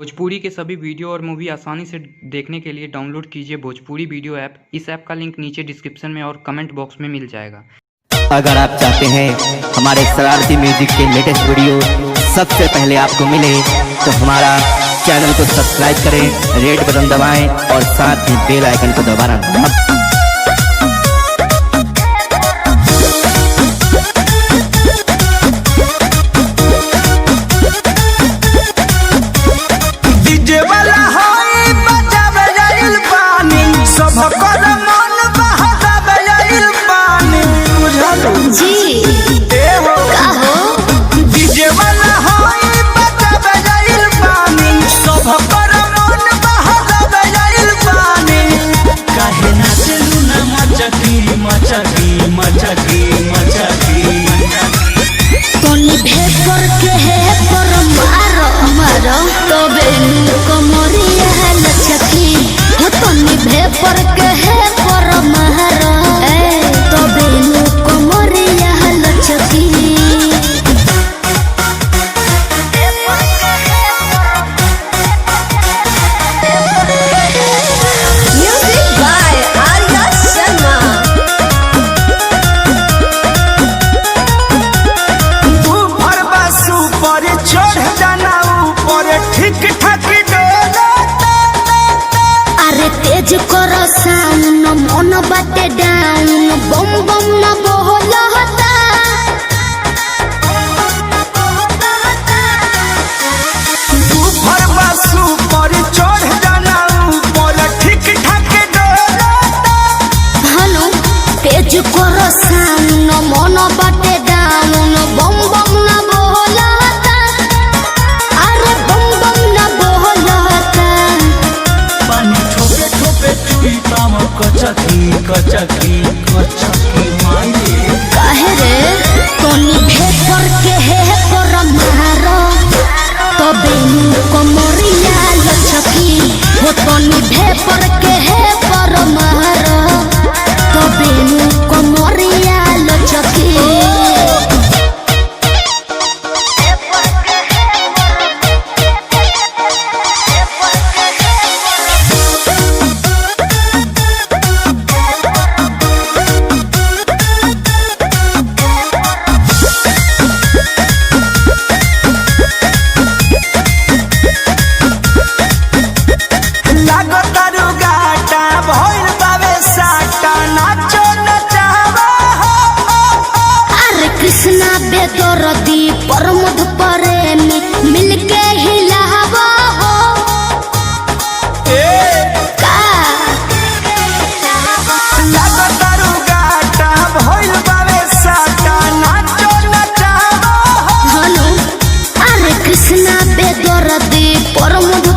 भोजपुरी के सभी वीडियो और मूवी आसानी से देखने के लिए डाउनलोड कीजिए भोजपुरी वीडियो ऐप। इस ऐप का लिंक नीचे डिस्क्रिप्शन में और कमेंट बॉक्स में मिल जाएगा। अगर आप चाहते हैं हमारे शरारती म्यूजिक के लेटेस्ट वीडियो सबसे पहले आपको मिले तो हमारा चैनल को सब्सक्राइब करें, रेड बटन दबाएं और साथ ही बेल आइकन को दबाना मत। तेज करो साउंड मन बाटे डाउन बम बम ना बोलता ऊपर बासु पर चढ़ जाना ऊपर ठीक ठाक डोलता हनु तेज करो साउंड मन बाटे डाउन बम बम ना बोलता अरे बम बम ना बोलता पानी ठोपे ठोपे चुई पाम कचकी कचकी कचकी माये काहे रे तोनी भेपर के है पर मारो तबे कमरिया लचकी हो तोनी भेपर के है पर मारो तबे कमरिया लचकी बेदरदी प्रमोद प्रेमी मिलके हिलावा हो का लागतारू गाटा भइल बावे साटा नाचो नचावा हनु अरे कृष्णा बेदरदी प्रमोद